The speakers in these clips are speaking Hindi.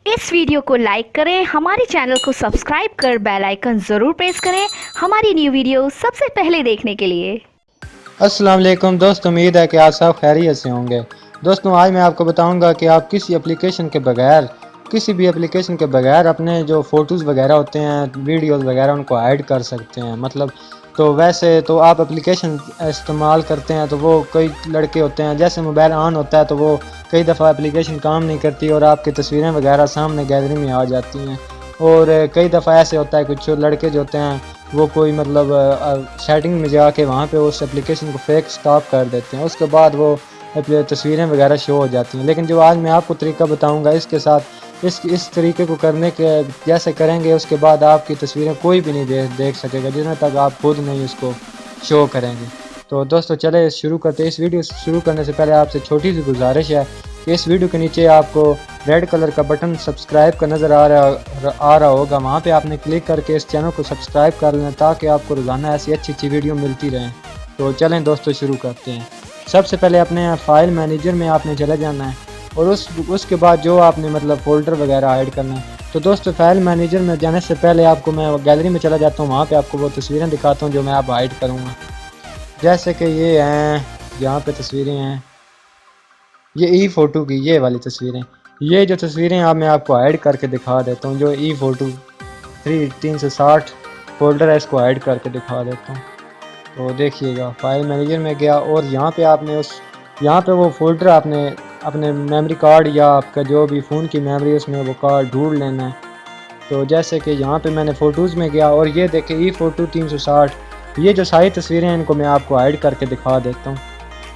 इस वीडियो को लाइक करें, हमारे चैनल को सब्सक्राइब कर बेल आइकन ज़रूर प्रेस करें हमारी न्यू वीडियो सबसे पहले देखने के लिए। अस्सलाम वालेकुम दोस्तों, उम्मीद है कि आप सब खैरियत से होंगे। दोस्तों आज मैं आपको बताऊंगा कि आप किसी एप्लीकेशन के बगैर अपने जो फ़ोटोज़ वगैरह होते हैं, वीडियोस वगैरह उनको हाइड कर सकते हैं। मतलब तो वैसे तो आप एप्लीकेशन इस्तेमाल करते हैं तो वो कई लड़के होते हैं, जैसे मोबाइल ऑन होता है तो वो कई दफ़ा एप्लीकेशन काम नहीं करती और आपकी तस्वीरें वगैरह सामने गैलरी में आ जाती हैं। और कई दफ़ा ऐसे होता है कुछ लड़के जो होते हैं वो कोई मतलब सेटिंग में जाके वहाँ पे उस एप्लीकेशन को फेक स्टॉप कर देते हैं, उसके बाद वो तस्वीरें वगैरह शो हो जाती हैं। लेकिन जो आज मैं आपको तरीका बताऊंगा, इसके साथ इस तरीके को करने के जैसे करेंगे उसके बाद आपकी तस्वीरें कोई भी नहीं देख सकेगा जिन्हें तक आप खुद नहीं उसको शो करेंगे। तो दोस्तों चले शुरू करते हैं। इस वीडियो शुरू करने से पहले आपसे छोटी सी गुजारिश है कि इस वीडियो के नीचे आपको रेड कलर का बटन सब्सक्राइब का नज़र आ रहा होगा, वहाँ पे आपने क्लिक करके इस चैनल को सब्सक्राइब कर लेना ताकि आपको रोज़ाना ऐसी अच्छी वीडियो मिलती रहें। तो चलें दोस्तों शुरू करते हैं। सबसे पहले अपने फाइल मैनेजर में आपने चले जाना है और उसके बाद जो आपने मतलब फ़ोल्डर वगैरह ऐड करना है। तो दोस्तों फाइल मैनेजर में जाने से पहले आपको मैं गैलरी में चला जाता हूँ, वहाँ पे आपको वो तस्वीरें दिखाता हूँ जो मैं आप हाइड करूँगा। जैसे कि ये हैं, यहाँ पे तस्वीरें हैं, ये ई फ़ोटो की ये वाली तस्वीरें, ये जो तस्वीरें आप मैं आपको हाइड करके दिखा देता हूँ। जो ई फ़ोटो 360 फ़ोल्डर है, इसको हाइड करके दिखा देता हूँ। तो देखिएगा फाइल मैनेजर में गया और यहाँ पे आपने यहाँ पे वो फ़ोल्डर आपने अपने मेमोरी कार्ड या आपका जो भी फ़ोन की मेमोरी है उसमें वो कार्ड ढूंढ लेना है। तो जैसे कि यहाँ पे मैंने फ़ोटोज़ में गया और ये देखें ई फ़ोटो 360, ये जो सारी तस्वीरें हैं इनको मैं आपको हाइड करके दिखा देता हूँ।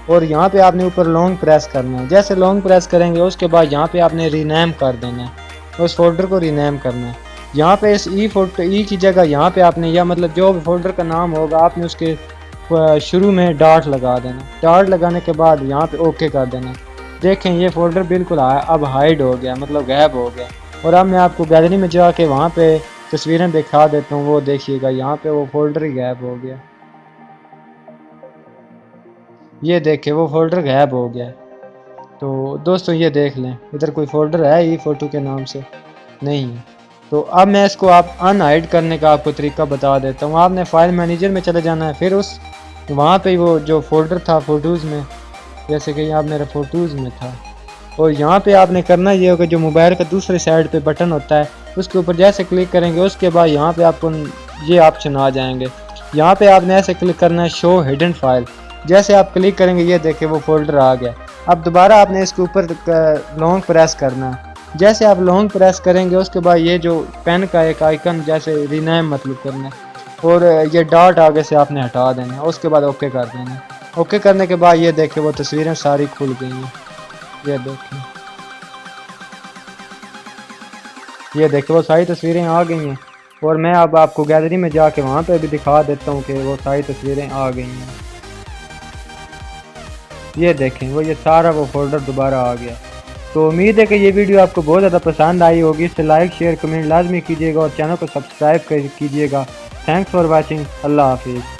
और यहाँ पे आपने ऊपर लॉन्ग प्रेस करना है। जैसे लॉन्ग प्रेस करेंगे उसके बाद यहाँ पे आपने रीनेम कर देना है, उस फोल्डर को रीनेम करना है। यहाँ पे इस ई की जगह यहाँ पे आपने या मतलब जो भी फोल्डर का नाम होगा आपने उसके शुरू में डॉट लगा देना। डॉट लगाने के बाद यहाँ पे ओके कर देना। देखें ये फोल्डर बिल्कुल अब हाइड हो गया, मतलब गायब हो गया। और अब मैं आपको गैलरी में जाके वहाँ पे तस्वीरें दिखा देता हूँ। वो देखिएगा यहाँ पे वो फोल्डर ही गायब हो गया। ये देखें वो फोल्डर गायब हो गया। तो दोस्तों ये देख लें, इधर कोई फोल्डर है ई फ़ोटो के नाम से नहीं है। तो अब मैं इसको आप अनहाइड करने का आपको तरीका बता देता हूँ। आपने फाइल मैनेजर में चले जाना है, फिर वहाँ पे वो जो फोल्डर था फ़ोटोज़ में, जैसे कि यहाँ मेरे फ़ोटोज़ में था, और यहाँ पे आपने करना ये होगा जो मोबाइल का दूसरी साइड पे बटन होता है उसके ऊपर जैसे क्लिक करेंगे उसके बाद यहाँ पे आपको ये ऑप्शन आ जाएंगे। यहाँ पे आपने ऐसे क्लिक करना है शो हिडन फाइल। जैसे आप क्लिक करेंगे ये देखें वो फोल्डर आ गया। अब दोबारा आपने इसके ऊपर लॉन्ग प्रेस करना है। जैसे आप लॉन्ग प्रेस करेंगे उसके बाद ये जो पेन का एक आइकन जैसे रीनेम मतलब करना है और ये डॉट आगे से आपने हटा देना है, उसके बाद ओके कर देना है। ओके करने के बाद ये देखें वो तस्वीरें सारी खुल गई हैं। ये देखें वो सारी तस्वीरें आ गई हैं। और मैं अब आपको गैलरी में जाके वहाँ पे भी दिखा देता हूँ कि वो सारी तस्वीरें आ गई हैं। ये देखें वो ये सारा वो फोल्डर दोबारा आ गया। तो उम्मीद है कि ये वीडियो आपको बहुत ज़्यादा पसंद आई होगी। इसे लाइक शेयर कमेंट लाजमी कीजिएगा और चैनल को सब्सक्राइब कीजिएगा। Thanks for watching. अल्लाह हाफिज़।